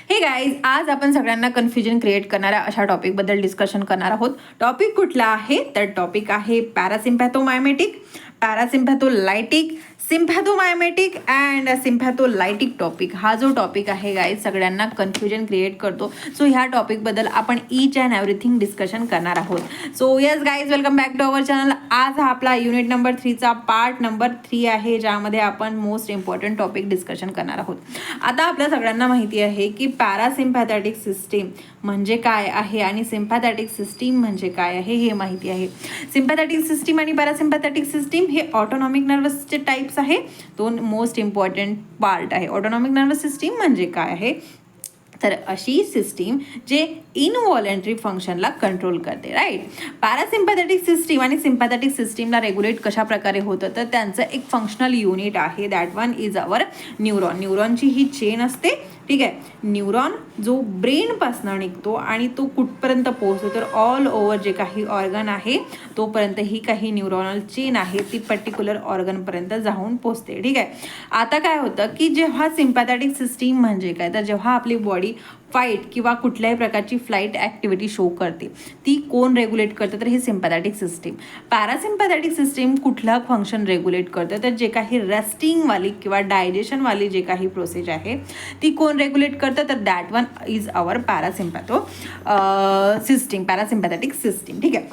हे गाईज, आज आपण सगळ्यांना कन्फ्युजन क्रिएट करणाऱ्या अशा टॉपिकबद्दल डिस्कशन करणार आहोत. टॉपिक कुठला आहे तर टॉपिक आहे पॅरासिम्पॅथोमायमेटिक, पॅरासिम्पॅथोलायटिक, सिम्पॅथोमायमेटिक अँड सिम्पॅथोलायटिक टॉपिक. हा जो टॉपिक आहे गाईज सगळ्यांना कन्फ्युजन क्रिएट करतो. सो ह्या टॉपिकबद्दल आपण ईच अँड एव्हरीथिंग डिस्कशन करणार आहोत. So yes guys, welcome back to our channel. आज हा आपला युनिट नंबर 3चा पार्ट नंबर 3 आहे, ज्यामध्ये आपण मोस्ट इम्पॉर्टंट टॉपिक डिस्कशन करणार आहोत. आता आपल्या सगळ्यांना माहिती आहे की पॅरासिम्पॅथॅटिक सिस्टीम म्हणजे काय आहे आणि सिम्पॅथॅटिक सिस्टीम म्हणजे काय आहे हे माहिती आहे. सिम्पॅथॅटिक सिस्टीम आणि पॅरासिम्पॅथॅटिक सिस्टीम हे ऑटोनॉमिक नर्वसचे टाइप्स आहे. दोन मोस्ट इम्पॉर्टंट पार्ट आहे. ऑटोनॉमिक नर्वस सिस्टीम म्हणजे काय आहे तर अशी सिस्टीम जे इनव्हॉलेंटरी फंक्शनला कंट्रोल करते, राईट. पॅरासिम्पॅथॅटिक सिस्टीम आणि सिम्पॅथॅटिक सिस्टीमला रेग्युलेट कशा प्रकारे होतं तर त्यांचं एक फंक्शनल युनिट आहे. That one is our neuron. न्यूरॉनची ही चेन असते, ठीक आहे. न्यूरॉन जो ब्रेनपासनं निघतो आणि तो कुठपर्यंत पोहोचतो तर ऑल ओव्हर जे काही ऑर्गन आहे तोपर्यंत ही काही न्यूरॉनल चेन आहे ती पर्टिक्युलर ऑर्गनपर्यंत जाऊन पोहोचते, ठीक आहे. आता काय होतं की जेव्हा सिम्पॅथॅटिक सिस्टीम म्हणजे काय तर जेव्हा आपली बॉडी फाईट किंवा कुठल्याही प्रकारची फ्लाईट ॲक्टिव्हिटी शो करते ती कोण रेग्युलेट करतं तर हे सिम्पॅथॅटिक सिस्टीम. पॅरासिम्पॅथॅटिक सिस्टीम कुठलं फंक्शन रेग्युलेट करतं तर जे काही रेस्टिंगवाली किंवा डायजेशनवाली जे काही प्रोसेस आहे ती कोण रेग्युलेट करतं तर that one is our parasympathetic system, ठीक आहे.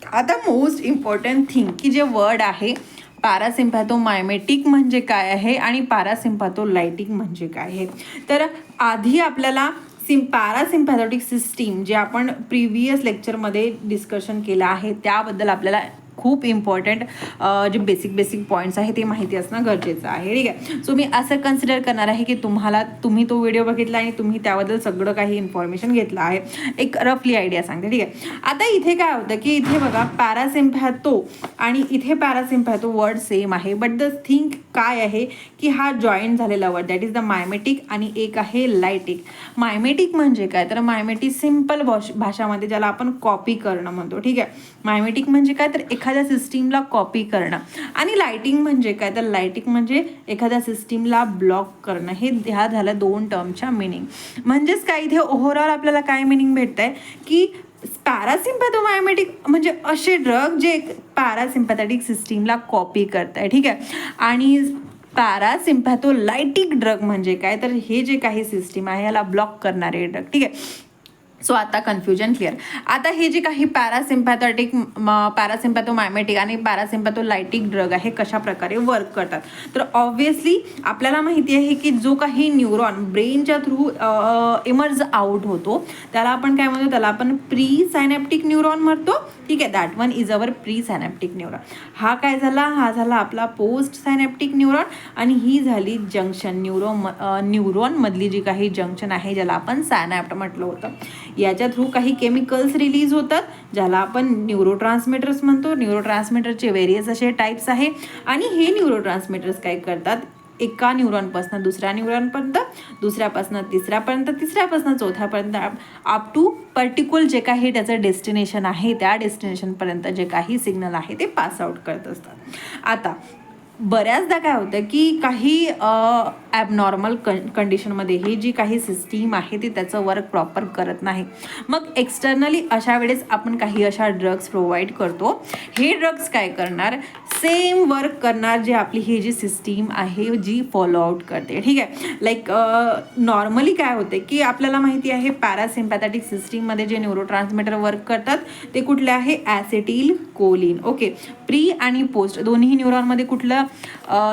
आता मोस्ट इम्पॉर्टंट थिंग की जे वर्ड आहे पॅरासिम्पॅथोमायमेटिक म्हणजे काय आहे आणि पॅरासिम्पॅथोलायटिक म्हणजे काय आहे. तर आधी आपल्याला पॅरासिम्पॅथॅटिक सिस्टीम जे आपण प्रिव्हियस लेक्चरमध्ये डिस्कशन केलं आहे त्याबद्दल आपल्याला खूप इम्पॉर्टंट जे बेसिक पॉईंट्स आहे ते माहिती असणं गरजेचं आहे, ठीक आहे. सो मी असं कन्सिडर करणार आहे की तुम्ही तो व्हिडिओ बघितला आणि तुम्ही त्याबद्दल सगळं काही इन्फॉर्मेशन घेतलं आहे. एक रफली आयडिया सांगते, ठीक आहे. आता इथे काय होतं की इथे बघा पॅरासिम्पॅथो आणि इथे पॅरासिम्पॅथो वर्ड सेम आहे, बट द थिंग काय आहे की हा जॉईंट झालेला वर्ड दॅट इज द मायमेटिक आणि एक आहे लायटिक. मायमेटिक म्हणजे काय तर मायमेटिक सिम्पल भाषामध्ये ज्याला आपण कॉपी करणं म्हणतो, ठीक आहे. मायमेटिक म्हणजे काय तर एखाद्या सिस्टीमला कॉपी करणं आणि लायटिंग म्हणजे काय तर लायटिंग म्हणजे एखाद्या सिस्टीमला ब्लॉक करणं. ह्या झाल्या दोन टर्मच्या मिनिंग. म्हणजेच काय इथे ओव्हरऑल आपल्याला काय मिनिंग भेटतंय की पॅरासिम्पॅथोमायमेटिक म्हणजे असे ड्रग जे पॅरासिम्पॅथॅटिक सिस्टीमला कॉपी करताय, ठीक आहे. आणि पॅरासिम्पॅथोलायटिक ड्रग म्हणजे काय तर हे जे काही सिस्टीम आहे याला ब्लॉक करणारे ड्रग, ठीक आहे. सो आता कन्फ्युजन क्लिअर. आता हे जे काही पॅरासिम्पॅथोमायमेटिक आणि पॅरासिम्पॅथोलायटिक ड्रग आहे कशा प्रकारे वर्क करतात तर ऑब्व्हियसली आपल्याला माहिती आहे की जो काही न्यूरॉन ब्रेनच्या थ्रू इमर्ज आउट होतो त्याला आपण काय म्हणतो त्याला आपण प्री सायनॅप्टिक न्यूरॉन म्हणतो, ठीक आहे. That one is our pre synaptic neuron. हा काय झाला हा झाला आपला पोस्ट सायनॅप्टिक न्यूरॉन आणि ही झाली जंक्शन न्यूरॉनमधली जी काही जंक्शन आहे ज्याला आपण सायनॅप्ट म्हटलं होतं. याच्या थ्रू काही केमिकल्स रिलीज होतात ज्याला आपण न्यूरोट्रान्समीटर्स म्हणतो. न्यूरोट्रान्समीटरचे वेरियस असे टाईप्स आहे आणि हे न्यूरोट्रान्समीटर्स काय करतात एका न्यूरॉनपासून दुसऱ्या न्यूरॉनपर्यंत, दुसऱ्यापासून तिसऱ्यापर्यंत, तिसऱ्यापासून चौथ्यापर्यंत अप टू पर्टिक्युलर जे काही त्याचं डेस्टिनेशन आहे त्या डेस्टिनेशनपर्यंत जे काही सिग्नल आहे ते पास आउट करत असतात. आता बऱ्याचदा काय होतं की काही ॲबनॉर्मल कंडिशनमध्ये ही जी काही सिस्टीम आहे ती त्याचं वर्क प्रॉपर करत नाही. मग एक्सटर्नली अशा वेळेस आपण काही अशा ड्रग्स प्रोव्हाइड करतो. हे ड्रग्स काय करणार सेम वर्क करणार जे आपली ही जी सिस्टीम आहे जी फॉलो आउट करते, ठीक आहे. लाईक नॉर्मली काय होते की आपल्याला माहिती आहे पॅरासिम्पॅथॅटिक सिस्टीममध्ये जे न्यूरोट्रान्समीटर वर्क करतात ते कुठले आहे ॲसिटिल कोलिन, ओके. प्री आणि पोस्ट दोन्ही न्यूरॉनमध्ये कुठलं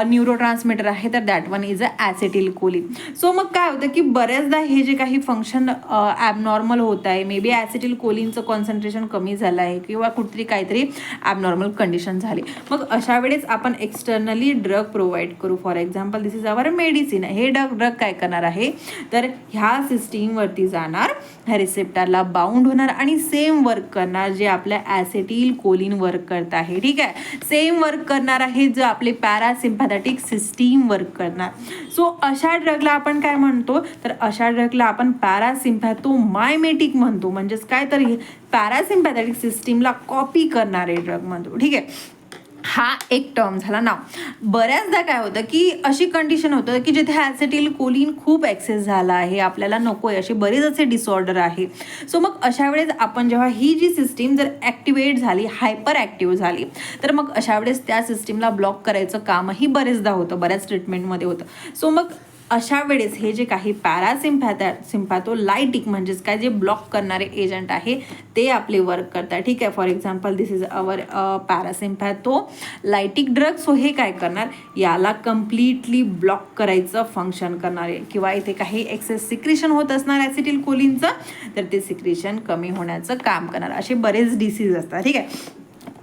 न्यूरोट्रान्समीटर आहे तर that one is a acetyl choline. So मग काय होतं की बऱ्याचदा हे जे काही फंक्शन ॲबनॉर्मल होत आहे मे बी ॲसिटिल कोलिनचं कॉन्सन्ट्रेशन कमी झालं आहे किंवा कुठतरी काहीतरी ॲबनॉर्मल कंडिशन झाली. मग अशा वेळेस आपण एक्सटर्नली ड्रग प्रोव्हाइड करू. For example this is our medicine. हे ड्रग काय करणार आहे तर ह्या सिस्टीमवरती जाणार, ह्या रिसेप्टरला बाउंड होणार आणि सेम वर्क करणार जे आपल्या ॲसिटिल कोलिन वर्क करत आहे, ठीक आहे. सेम वर्क करणार आहे जो आपले पॅरासिम्पॅथॅटिक सिस्टीम वर्क करणार. सो अशा ड्रगला आपण काय म्हणतो तर अशा ड्रगला आपण पॅरासिम्पॅथोमायमेटिक म्हणतो. म्हणजेच काय तर पॅरासिम्पॅथॅटिक सिस्टीमला कॉपी करणारे ड्रग म्हणतो, ठीक आहे. हा एक टर्म झाला. नाव बऱ्याचदा काय होतं की अशी कंडिशन होतं की जिथे ॲसिटिल कोलिन खूप एक्सेस झाला आहे, आपल्याला नको आहे, असे बरेच असे डिसऑर्डर आहे. सो मग अशा वेळेस आपण जेव्हा ही जी सिस्टीम जर ॲक्टिवेट झाली, हायपर ॲक्टिव्ह झाली, तर मग अशा वेळेस त्या सिस्टीमला ब्लॉक करायचं कामही बरेचदा होतं, बऱ्याच ट्रीटमेंटमध्ये होतं. सो मग अशा वेळेस हे जे काही सिम्पॅथोलायटिक म्हणजेच काय जे ब्लॉक करणारे एजंट आहे ते आपले वर्क करतात. ठीक आहे. For example this is our parasympatholytic drug. So हे काय करणार, याला कम्प्लिटली ब्लॉक करायचं फंक्शन करणारे, किंवा इथे काही एक्सेस सिक्रेशन होत असणार ॲसिटिल कोलिनचं, तर ते सिक्रेशन कमी होण्याचं काम करणार. असे बरेच डिसीज असतात. ठीक आहे.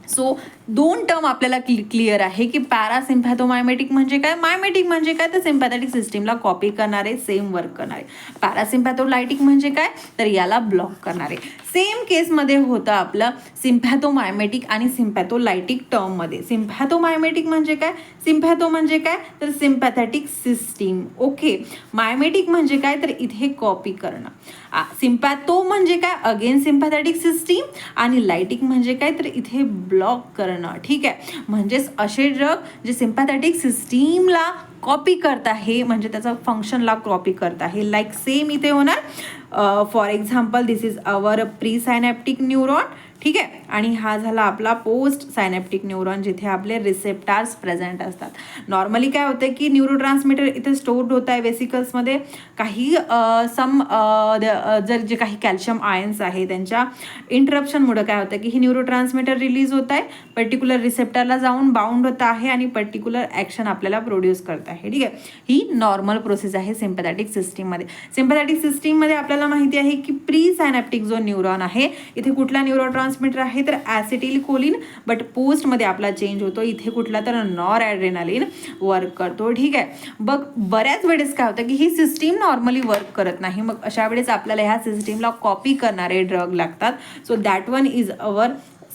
सो 2 टर्म आपल्याला क्लिअर आहे की पॅरासिम्पॅथोमायमेटिक म्हणजे काय, मायमेटिक म्हणजे काय, तर सिम्पॅथेटिक सिस्टीमला कॉपी करणारे, सेम वर्क करणारे. पॅरासिम्पॅथोलायटिक म्हणजे काय, तर याला ब्लॉक करणारे. सेम केसमध्ये होतं आपलं सिम्पॅथोमायमेटिक आणि सिम्पॅथोलायटिक टर्ममध्ये. सिम्पॅथोमायमेटिक म्हणजे काय, सिम्पॅथो म्हणजे काय, तर सिम्पॅथेटिक सिस्टीम. ओके. मायमेटिक म्हणजे काय, तर इथे कॉपी करणं. सिम्पॅथो म्हणजे काय, अगेन सिम्पॅथेटिक सिस्टीम, आणि लायटिक म्हणजे काय, तर इथे ब्लॉक करणं. ठीक आहे. म्हणजेच असे ड्रग जे सिम्पॅथेटिक सिस्टीमला कॉपी करत आहे, म्हणजे त्याचा फंक्शनला कॉपी करत आहे. लाईक सेम इथे होणार. For example this is our pre synaptic neuron. ठीक आहे. आणि हा झाला आपला पोस्ट सायनॅप्टिक न्यूरॉन, जिथे आपले रिसेप्टार्स प्रेझेंट असतात. नॉर्मली काय होतं की न्यूरोट्रान्समीटर इथे स्टोर्ड होत आहे वेसिकल्समध्ये. काही जर जे काही कॅल्शियम आयन्स आहे त्यांच्या इंटरप्शनमुळे काय होतं की ही न्यूरोट्रान्समीटर रिलीज होत आहे, पर्टिक्युलर रिसेप्टरला जाऊन बाउंड होत आहे आणि पर्टिक्युलर ॲक्शन आपल्याला प्रोड्यूस करत आहे. ठीक आहे. ही नॉर्मल प्रोसेस आहे सिम्पॅथेटिक सिस्टीममध्ये. सिम्पॅथेटिक सिस्टीममध्ये आपल्याला माहिती आहे की प्री सायनॅप्टिक जो न्यूरॉन आहे, इथे कुठला न्यूरोट्रान्समीटर आहे, तर ॲसिटिल कोलिन. बट पोस्टमध्ये आपला चेंज होतो, इथे कुठला, तर नॉर ॲड्रेनालिन वर्क करतो. ठीक आहे. बऱ्याच वेळेस काय होतं की ही सिस्टीम नॉर्मली वर्क करत नाही, मग अशा वेळेस आपल्याला ह्या सिस्टीमला कॉपी करणारे ड्रग लागतात. So that one is our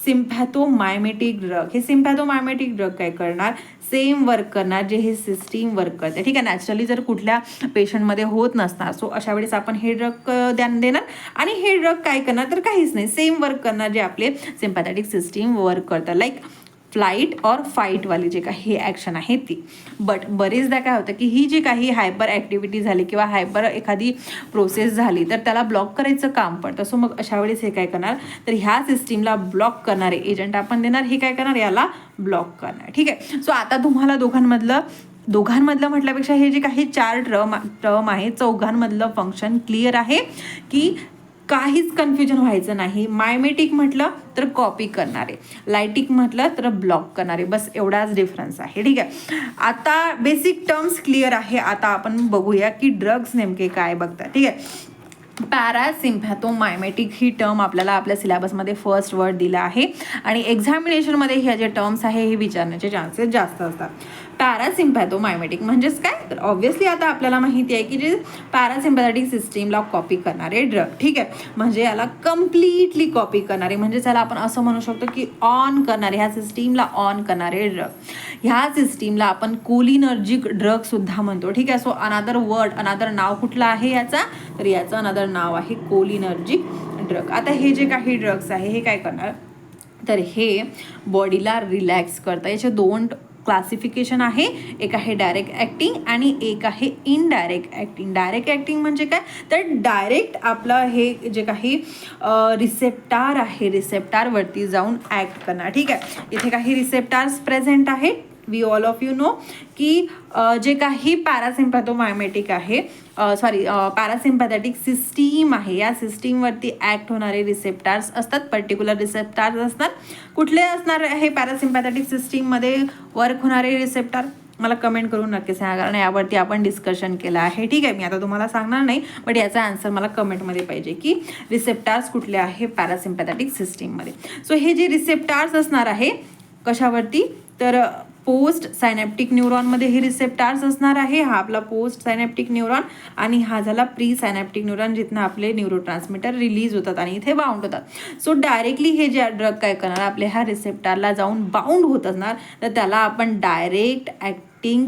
sympathomimetic drug. हे सिम्पॅथोमायमेटिक ड्रग काय करणार, सेम वर्क करणार जे हे सिस्टीम वर्क करते. ठीक आहे. नॅचरली जर कुठल्या पेशंटमध्ये होत नसणार, सो अशा वेळेस आपण हे ड्रग देणार, आणि हे ड्रग काय करणार, तर काहीच नाही, सेम वर्क करणार जे आपले सिम्पॅथेटिक सिस्टीम वर्क करतात. लाईक फ्लाईट और फाईटवाली जे काही ॲक्शन आहे ती. बट बरेचदा काय होतं की ही जी काही हायपर ॲक्टिव्हिटी झाली किंवा हायपर एखादी प्रोसेस झाली, तर त्याला ब्लॉक करायचं काम पडतं. सो मग अशा वेळेस हे काय करणार, तर ह्या सिस्टीमला ब्लॉक करणारे एजंट आपण देणार. हे काय करणार, याला ब्लॉक करणार. ठीक आहे. सो आता तुम्हाला दोघांमधलं म्हटल्यापेक्षा हे जे काही 4 टर्म आहे, चौघांमधलं फंक्शन क्लिअर आहे की काहीच कन्फ्युजन व्हायचं नाही. मायमेटिक म्हटलं तर कॉपी करणारे, लायटिक म्हटलं तर ब्लॉक करणारे, बस एवढाच डिफरन्स आहे. ठीक आहे. आता बेसिक टर्म्स क्लिअर आहे. आता आपण बघूया की ड्रग्स नेमके काय बघतात. ठीक आहे. पॅरासिम्पॅथोमायमेटिक ही टर्म आपल्याला आपल्या सिलेबसमध्ये फर्स्ट वर्ड दिला आहे, आणि एक्झामिनेशनमध्ये ह्या जे टर्म्स आहे हे विचारण्याचे चान्सेस जास्त असतात. पॅरासिम्पॅथोमायमेटिक म्हणजेच काय, तर ऑब्व्हियसली आता आपल्याला माहिती आहे की जे पॅरासिम्पॅथेटिक सिस्टीमला कॉपी करणारे ड्रग. ठीक आहे. म्हणजे याला कम्प्लिटली कॉपी करणारे, म्हणजे त्याला आपण असं म्हणू शकतो की ऑन करणारे, ह्या सिस्टीमला ऑन करणारे ड्रग. ह्या सिस्टीमला आपण कोलिनर्जिक ड्रग सुद्धा म्हणतो. ठीक आहे. सो अनादर नाव कुठलं आहे याचा, तर याचं अनादर नाव आहे कोलिनर्जिक ड्रग. आता हे जे काही ड्रग्स आहे हे काय करणार, तर हे बॉडीला रिलॅक्स करतात. याचे 2 क्लासिफिकेशन आहे. एक आहे डायरेक्ट ॲक्टिंग आणि एक आहे इनडायरेक्ट ॲक्टिंग. डायरेक्ट ॲक्टिंग म्हणजे काय, तर डायरेक्ट आपलं हे जे काही रिसेप्टार आहे, रिसेप्टारवरती जाऊन ॲक्ट करणार. ठीक आहे. इथे काही रिसेप्टार्स प्रेझेंट आहे. We all of you know की जे काही पॅरासिम्पॅथोमायमेटिक आहे, पॅरासिम्पॅथेटिक सिस्टीम आहे, या सिस्टीमवरती ॲक्ट होणारे रिसेप्टार्स असतात, पर्टिक्युलर रिसेप्टार्स असतात. कुठले असणार आहे पॅरासिम्पॅथेटिक सिस्टीममध्ये वर्क होणारे रिसेप्टार, मला कमेंट करून नक्की सांगा, कारण यावरती आपण डिस्कशन केलं आहे. ठीक आहे. मी आता तुम्हाला सांगणार नाही, बट याचा आन्सर मला कमेंटमध्ये पाहिजे की रिसेप्टार्स कुठले आहे पॅरासिम्पॅथेटिक सिस्टीममध्ये. सो हे जे रिसेप्टार्स असणार आहे कशावरती, तर पोस्ट सायनॅप्टिक न्यूरॉनमध्ये हे रिसेप्टार्स असणार आहे. हा आपला पोस्ट सायनॅप्टिक न्यूरॉन, आणि हा झाला प्री सायनॅप्टिक न्यूरॉन, जिथनं आपले न्यूरोट्रान्समीटर रिलीज होतात आणि इथे बाउंड होतात. सो डायरेक्टली हे जे ड्रग काय करणार, आपल्या ह्या रिसेप्टारला जाऊन बाउंड होत असणार, तर त्याला आपण डायरेक्ट ॲक्टिंग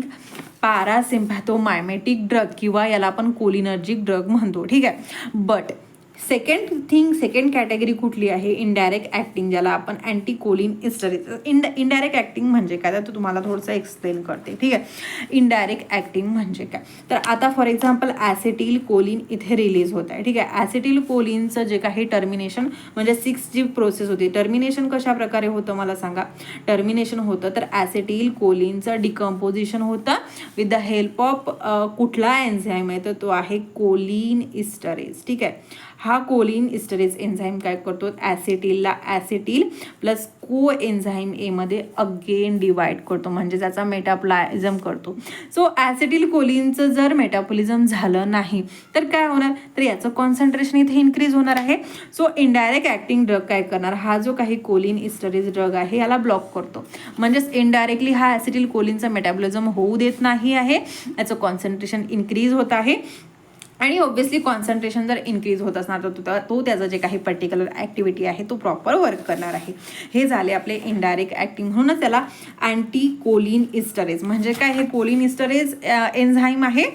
पॅरासिम्पॅथोमायमेटिक ड्रग किंवा याला आपण कोलिनर्जिक ड्रग म्हणतो. ठीक आहे. बट सेकंड कॅटेगरी कुठली आहे, इनडायरेक्ट ॲक्टिंग, ज्याला आपण अँटीकोलिन इस्टरेज. इनडायरेक्ट ॲक्टिंग म्हणजे काय तर तुम्हाला थोडंसं एक्सप्लेन करते. ठीक आहे, इनडायरेक्ट ॲक्टिंग म्हणजे काय तर आता फॉर एक्झाम्पल ॲसिटिल कोलिन इथे रिलीज होत आहे. ठीक आहे, ॲसिटिल कोलिनचं जे काही टर्मिनेशन म्हणजे 6 जी प्रोसेस होती, टर्मिनेशन कशा प्रकारे होतं मला सांगा. टर्मिनेशन होतं तर ॲसिटिल कोलिनचं डिकम्पोजिशन होतं विथ द हेल्प ऑफ कुठला एन्झाईम आहे तर तो आहे कोलिन इस्टरेज. ठीक आहे, हा कोलिन इस्टरेज एन्झाईम काय करतो, ॲसिटिलला ॲसिटिल प्लस को एन्झाईम एमध्ये अगेन डिवाइड करतो म्हणजे त्याचा मेटाप्लाझम करतो. सो ॲसिटिल कोलिनचं जर मेटाबॉलिझम झालं नाही तर काय होणार, तर याचं कॉन्सन्ट्रेशन इथे इन्क्रीज होणार आहे. सो इनडायरेक्ट ॲक्टिंग ड्रग काय करणार, हा जो काही कोलिन इस्टरेज ड्रग आहे याला ब्लॉक करतो. म्हणजेच इनडायरेक्टली हा ॲसिटिल कोलिनचं मेटाबॉलिझम होऊ देत नाही आहे, याचं कॉन्सन्ट्रेशन इन्क्रीज होत आहे. आणि ऑब्व्हियसली कॉन्सन्ट्रेशन जर इन्क्रीज होत असणार तर तो त्याचं जे काही पर्टिक्युलर ॲक्टिव्हिटी आहे तो प्रॉपर वर्क करणार आहे. हे झाले आपले इनडायरेक्ट ॲक्टिंग. म्हणूनच त्याला अँटी कोलिन इस्टरेज म्हणजे काय, हे कोलिन इस्टरेज एन्झाईम आहे,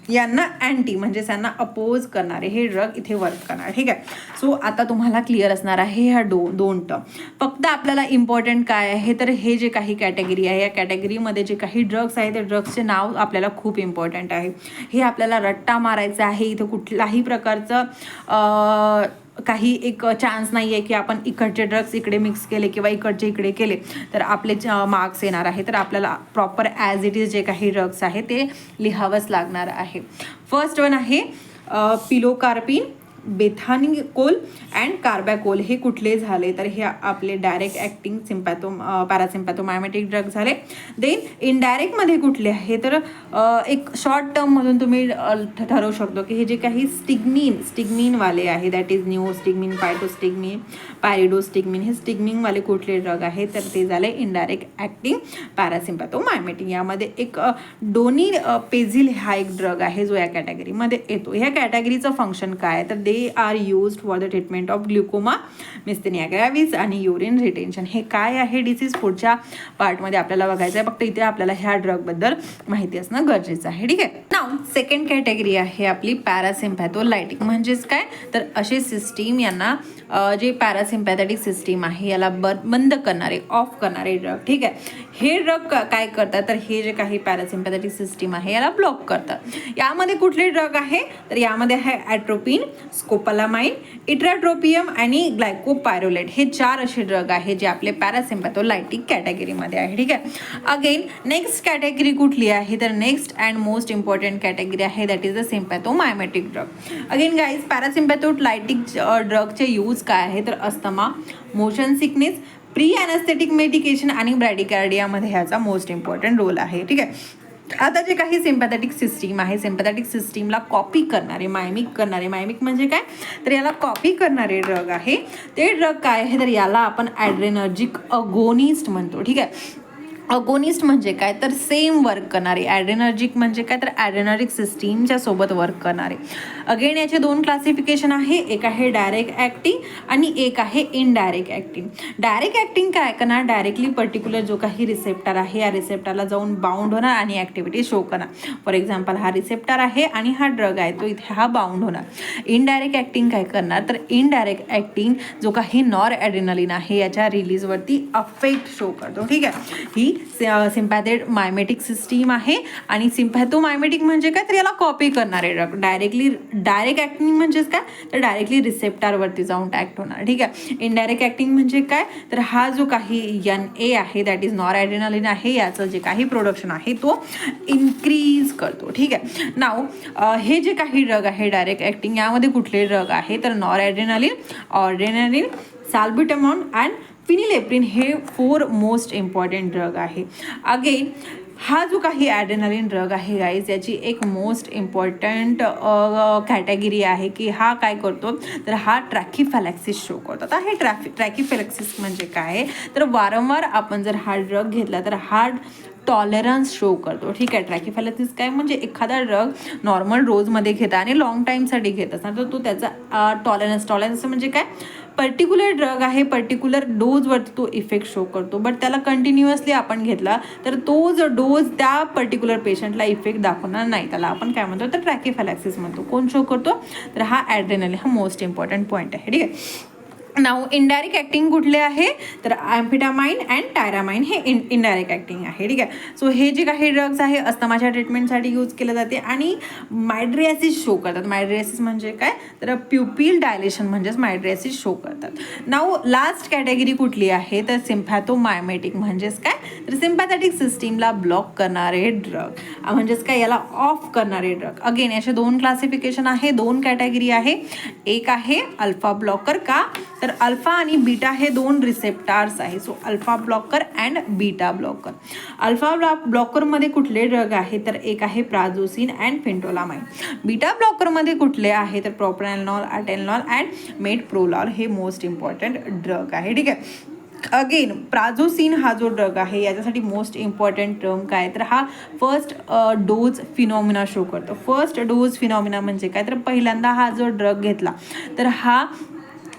यांना अँटी म्हणजे त्यांना अपोज करणारे हे ड्रग इथे वर्क करणार. ठीक आहे, सो आता तुम्हाला क्लिअर असणार आहे ह्या दोन टर्म. फक्त आपल्याला इम्पॉर्टंट काय आहे तर हे जे काही कॅटेगरी आहे या कॅटेगरीमध्ये जे काही ड्रग्स आहे ते ड्रग्सचे नाव आपल्याला खूप इम्पॉर्टंट आहे. हे आपल्याला रट्टा मारायचं आहे, इथं कुठलाही प्रकारचं काही एक चान्स नाही आहे की आपण इकडचे ड्रग्स इकडे मिक्स केले किंवा इकडचे इकडे केले तर आपले मार्क्स येणार आहे. तर आपल्याला प्रॉपर ॲज इट इज जे काही ड्रग्स आहे ते लिहावंच लागणार आहे. फर्स्ट वन आहे पिलोकार्पिन, बेथानिकोल अँड कार्बॅकोल. हे कुठले झाले तर हे आपले डायरेक्ट ॲक्टिंग पॅरासिम्पॅथोमायमेटिक ड्रग झाले. देन इनडायरेक्टमध्ये कुठले आहे तर एक शॉर्ट टर्ममधून तुम्ही ठरवू शकतो की हे जे काही स्टिग्मिनवाले आहे दॅट इज निओस्टिग्मिन, फायटोस्टिग्मिन, पायरिडोस्टिग्मिन, हे स्टिग्मिनवाले कुठले ड्रग आहेत तर ते झाले इनडायरेक्ट ॲक्टिंग पॅरासिम्पॅथोमायमेटिक. यामध्ये एक डोनिपेझिल हा एक ड्रग आहे जो या कॅटेगरीमध्ये येतो. ह्या कॅटेगरीचं फंक्शन काय तर they are used for the treatment of glaucoma, myasthenia gravis आणि युरिन रिटेन्शन. हे काय आहे डिसीज पुढच्या पार्टमध्ये आपल्याला बघायचं आहे, फक्त इथे आपल्याला ह्या ड्रगबद्दल माहिती असणं गरजेचं आहे. ठीक आहे, नाव सेकंड कॅटेगरी आहे आपली पॅरासिम्पॅथोलायटिक. म्हणजेच काय तर असे सिस्टीम यांना जे पॅरासिम्पॅथेटिक सिस्टीम आहे याला बंद करणारे, ऑफ करणारे ड्रग. ठीक आहे, हे ड्रग काय करतात तर हे जे काही पॅरासिम्पॅथेटिक सिस्टीम आहे याला ब्लॉक करतात. यामध्ये कुठले ड्रग आहे तर यामध्ये आहे ॲट्रोपिन, स्कोपोलामाइन, इट्राट्रोपियम आणि ग्लायकोपायरोलेट. हे 4 असे ड्रग आहे जे आपले पॅरासिम्पॅथोलायटिक कॅटेगरीमध्ये आहे. ठीक आहे, अगेन नेक्स्ट कॅटेगरी कुठली आहे तर next and most important category आहे that is the sympathomimetic drug. Again guys, parasympatholytic ड्रगचे यूज काय आहे तर asthma, motion sickness, pre anaesthetic medication आणि ब्रॅडिकार्डियामध्ये ह्याचा मोस्ट इम्पॉर्टंट रोल आहे. ठीक आहे, आता जे काही सिम्पॅथेटिक सिस्टीम आहे, सिम्पॅथेटिक सिस्टीमला कॉपी करणारे, मायमिक म्हणजे काय तर याला कॉपी करणारे ड्रग आहे. ते ड्रग काय आहे तर याला आपण ॲड्रेनर्जिक अगोनिस्ट म्हणतो. ठीक आहे, अगोनिस्ट म्हणजे काय तर सेम वर्क करणारे, ॲड्रेनर्जिक म्हणजे काय तर ॲड्रेनर्जिक सिस्टीमच्या सोबत वर्क करणारे. अगेन याचे 2 क्लासिफिकेशन आहे, एक आहे डायरेक्ट ॲक्टिंग आणि एक आहे इनडायरेक्ट ॲक्टिंग. डायरेक्ट ॲक्टिंग काय करणार, डायरेक्टली पर्टिक्युलर जो काही रिसेप्टर आहे या रिसेप्टरला जाऊन बाउंड होणार आणि ॲक्टिव्हिटी शो करणार. फॉर एक्झाम्पल हा रिसेप्टर आहे आणि हा ड्रग आहे तो इथे हा बाउंड होणार. इनडायरेक्ट ॲक्टिंग काय करणार तर इनडायरेक्ट ॲक्टिंग जो काही नॉर ॲड्रेनलिन आहे याच्या रिलीजवरती अफेक्ट शो करतो. ठीक आहे, ही सिम्पॅथोमायमेटिक सिस्टीम आहे आणि सिम्पॅथोमायमेटिक म्हणजे काय तर याला कॉपी करणारे ड्रग. डायरेक्ट ॲक्टिंग म्हणजेच काय तर डायरेक्टली रिसेप्टरवरती जाऊन ॲक्ट होणार. ठीक आहे, इनडायरेक्ट ॲक्टिंग म्हणजे काय तर हा जो काही NA आहे दॅट इज नॉर ॲड्रेनलिन आहे याचं जे काही प्रोडक्शन आहे तो इन्क्रीज करतो. ठीक आहे, नाव हे जे काही ड्रग आहे डायरेक्ट ॲक्टिंग यामध्ये कुठले ड्रग आहे तर नॉर ॲड्रेनलिन, ऑर्डेनलिन, साल्ब्युटामॉल अँड फिनिलेप्रिन हे 4 मोस्ट इम्पॉर्टंट ड्रग आहे. अगेन हा जो काही ॲड्रेनलिन ड्रग आहे गाईज याची एक मोस्ट इम्पॉर्टंट कॅटेगरी आहे की हा काय करतो तर हा ट्रॅकिफॅलॅक्सिस शो करतो. आता हे ट्रॅकिफॅलॅक्सिस म्हणजे काय तर वारंवार आपण जर हा ड्रग घेतला तर हा टॉलरन्स शो करतो. ठीक आहे, ट्रॅकिफॅलॅक्सिस काय म्हणजे एखादा ड्रग नॉर्मल डोजमध्ये घेता आणि लॉंग टाईमसाठी घेत असणार तर तो त्याचा टॉलरन्स म्हणजे काय, पर्टिक्युलर ड्रग आहे, पर्टिक्युलर डोजवरती तो इफेक्ट शो करतो, बट त्याला कंटिन्युअसली आपण घेतला तर तो जो डोज त्या पर्टिक्युलर पेशंटला इफेक्ट दाखवणार नाही, त्याला आपण काय म्हणतो तर ट्रॅकिफॅलॅक्सिस म्हणतो. कोण शो करतो तर हा ॲड्रेनालिन, हा मोस्ट इम्पॉर्टंट पॉईंट आहे. ठीक आहे. नाव इनडायरेक्ट ॲक्टिंग कुठले आहे तर ॲम्फेटामाइन अँड टायरामाइन हे इनडायरेक्ट ॲक्टिंग आहे. ठीक आहे. सो हे जे काही ड्रग्स आहे अस्थमाच्या ट्रीटमेंटसाठी यूज केले जाते आणि मायड्रियासिस शो करतात. मायड्रियासिस म्हणजे काय तर प्युपिल डायलेशन म्हणजेच मायड्रियासिस शो करतात. नाव लास्ट कॅटेगरी कुठली आहे तर सिम्पॅथोमायमेटिक म्हणजेच काय तर सिम्पॅथेटिक सिस्टीमला ब्लॉक करणारे ड्रग म्हणजेच काय याला ऑफ करणारे ड्रग. अगेन याचे 2 क्लासिफिकेशन आहे, 2 कॅटेगरी आहे. एक आहे अल्फा ब्लॉकर का तर अल्फा आणि बीटा हे 2 रिसेप्टार्स आहे. So alpha blocker and beta blocker. Alpha ब्लॉकरमध्ये कुठले ड्रग आहे तर एक आहे प्राझोसिन अँड फेंटोलामाइन. बीटा ब्लॉकरमध्ये कुठले आहे तर प्रोप्रानॉल, अटेनॉल अँड मेटप्रोलॉल हे मोस्ट इम्पॉर्टंट ड्रग आहे. ठीक आहे. अगेन प्राझोसिन हा जो ड्रग आहे याच्यासाठी मोस्ट इम्पॉर्टंट टर्म काय तर हा फर्स्ट डोज फिनॉमिना शो करतो. फर्स्ट डोज फिनॉमिना म्हणजे काय तर पहिल्यांदा हा जो ड्रग घेतला तर हा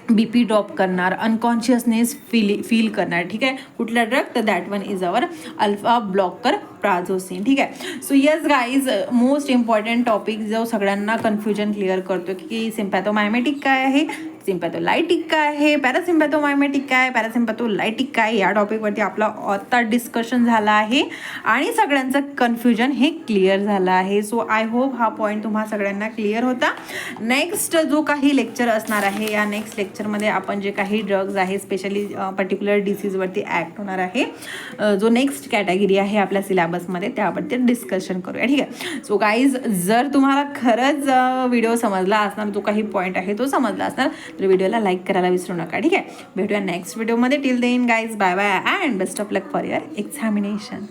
BP ड्रॉप करणार, अनकॉन्शियसनेस फील करणार. ठीक आहे. कुठला ड्रग तर that one is our alpha blocker prazosin. ठीक आहे. So yes guys, most important topic जो सगळ्यांना कन्फ्युजन क्लिअर करतो की सिम्पॅथोमायमेटिक काय आहे, सिम्पॅथोलायटिक काय आहे, पॅरासिम्पॅथोमायमेटिक काय, पॅरासिम्पॅथोलायटिक काय, या टॉपिकवरती आपला आता डिस्कशन झाला आहे आणि सगळ्यांचं कन्फ्युजन हे क्लिअर झालं आहे. सो आय होप हा पॉईंट तुम्हा सगळ्यांना क्लिअर होता. नेक्स्ट जो काही लेक्चर असणार आहे या नेक्स्ट लेक्चरमध्ये आपण जे काही ड्रग्ज आहे स्पेशली पर्टिक्युलर डिसीजवरती ॲक्ट होणार आहे, जो नेक्स्ट कॅटेगरी आहे आपल्या सिलेबसमध्ये त्याबद्दल डिस्कशन करूया. ठीक आहे. सो गाईज, जर तुम्हाला खरंच व्हिडिओ समजला असणार, जो काही पॉईंट आहे तो समजला असणार तर व्हिडिओला लाईक करायला विसरू नका. ठीक आहे. भेटूया नेक्स्ट व्हिडिओमध्ये. Till then guys, bye bye and best of luck for your examination.